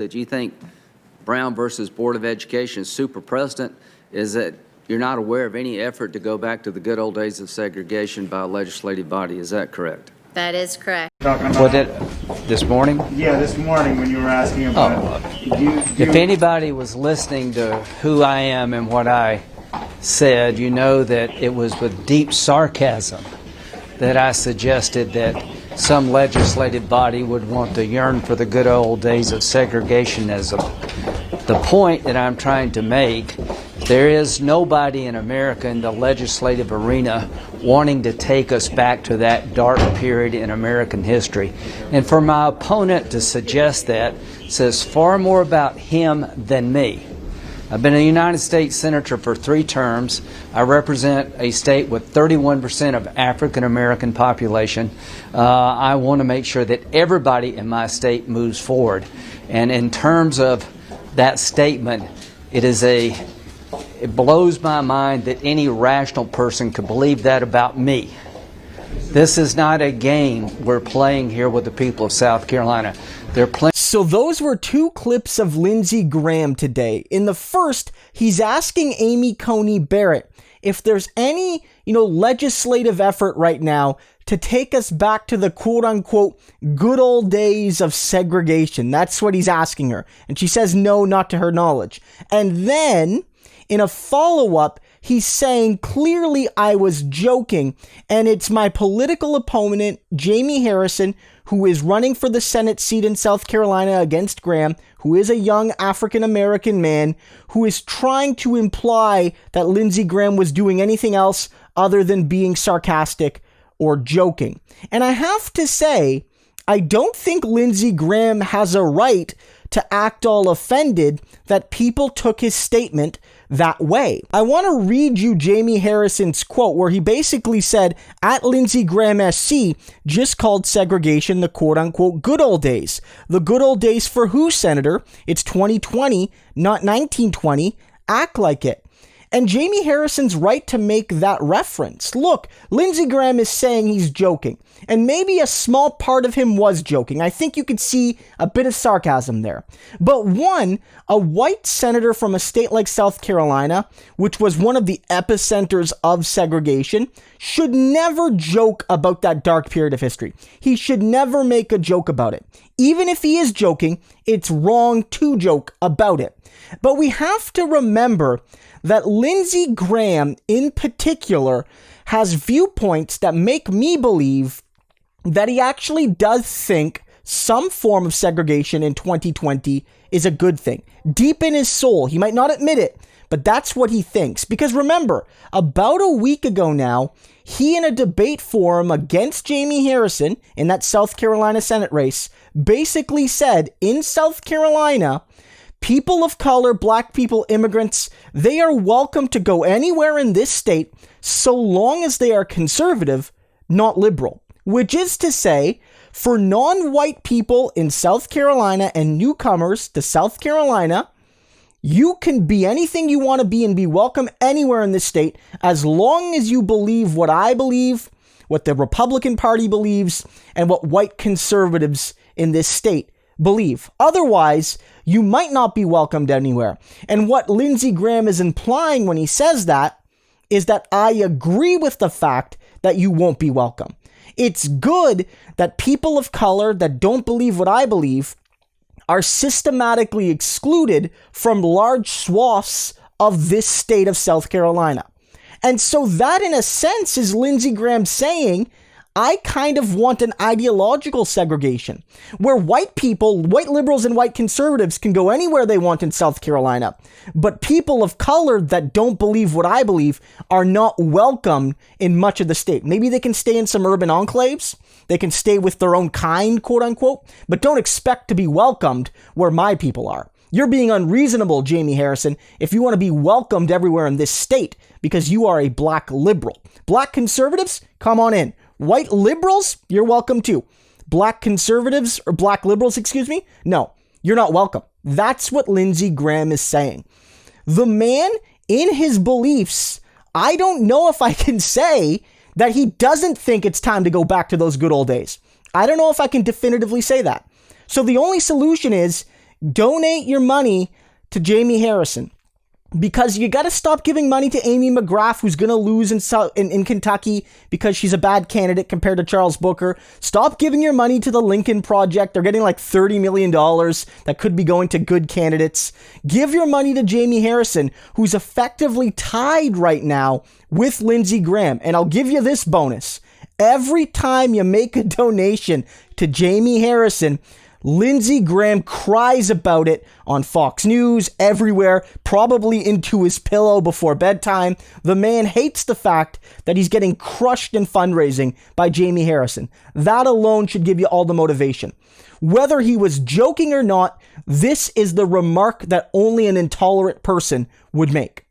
that you think Brown versus Board of Education is super precedent is that you're not aware of any effort to go back to the good old days of segregation by a legislative body. Is that correct? That is correct. What did this morning? Yeah, this morning when you were asking about If anybody was listening to who I am and what I said, you know that it was with deep sarcasm that I suggested that some legislative body would want to yearn for the good old days of segregation. The point that I'm trying to make, there is nobody in America in the legislative arena wanting to take us back to that dark period in American history. And for my opponent to suggest that says far more about him than me. I've been a United States Senator for 3 terms. I represent a state with 31% of African American population. I want to make sure that everybody in my state moves forward. And in terms of that statement, it blows my mind that any rational person could believe that about me. This is not a game we're playing here with the people of South Carolina. They're playing. So those were 2 clips of Lindsey Graham today. In the first, he's asking Amy Coney Barrett if there's any, legislative effort right now to take us back to the quote-unquote good old days of segregation. That's what he's asking her. And she says no, not to her knowledge. And then, in a follow-up, he's saying, clearly I was joking, and it's my political opponent, Jamie Harrison, who is running for the Senate seat in South Carolina against Graham, who is a young African-American man, who is trying to imply that Lindsey Graham was doing anything else other than being sarcastic or joking. And I have to say, I don't think Lindsey Graham has a right to act all offended that people took his statement that way. I want to read you Jamie Harrison's quote where he basically said, at Lindsey Graham SC just called segregation the quote-unquote good old days. The good old days for who, Senator? It's 2020, not 1920. Act like it. And Jamie Harrison's right to make that reference. Look, Lindsey Graham is saying he's joking. And maybe a small part of him was joking. I think you could see a bit of sarcasm there. But one, a white senator from a state like South Carolina, which was one of the epicenters of segregation, should never joke about that dark period of history. He should never make a joke about it. Even if he is joking, it's wrong to joke about it. But we have to remember that Lindsey Graham in particular has viewpoints that make me believe that he actually does think some form of segregation in 2020 is a good thing. Deep in his soul, he might not admit it, but that's what he thinks. Because remember, about a week ago now, he in a debate forum against Jamie Harrison in that South Carolina Senate race basically said, in South Carolina, people of color, black people, immigrants, they are welcome to go anywhere in this state so long as they are conservative, not liberal. Which is to say, for non-white people in South Carolina and newcomers to South Carolina, you can be anything you want to be and be welcome anywhere in this state as long as you believe what I believe, what the Republican Party believes, and what white conservatives in this state believe. Otherwise, you might not be welcomed anywhere. And what Lindsey Graham is implying when he says that is that I agree with the fact that you won't be welcome. It's good that people of color that don't believe what I believe are systematically excluded from large swaths of this state of South Carolina. And so that, in a sense, is Lindsey Graham saying, I kind of want an ideological segregation where white people, white liberals and white conservatives can go anywhere they want in South Carolina. But people of color that don't believe what I believe are not welcome in much of the state. Maybe they can stay in some urban enclaves. They can stay with their own kind, quote unquote, but don't expect to be welcomed where my people are. You're being unreasonable, Jamie Harrison, if you want to be welcomed everywhere in this state because you are a black liberal. Black conservatives, come on in. White liberals, you're welcome too. Black conservatives, or black liberals, no, you're not welcome. That's what Lindsey Graham is saying. The man, in his beliefs, I don't know if I can say that he doesn't think it's time to go back to those good old days. I don't know if I can definitively say that. So the only solution is donate your money to Jamie Harrison. Because you got to stop giving money to Amy McGrath, who's going to lose in Kentucky because she's a bad candidate compared to Charles Booker. Stop giving your money to the Lincoln Project. They're getting like $30 million that could be going to good candidates. Give your money to Jamie Harrison, who's effectively tied right now with Lindsey Graham. And I'll give you this bonus. Every time you make a donation to Jamie Harrison, Lindsey Graham cries about it on Fox News, everywhere, probably into his pillow before bedtime. The man hates the fact that he's getting crushed in fundraising by Jamie Harrison. That alone should give you all the motivation. Whether he was joking or not, this is the remark that only an intolerant person would make.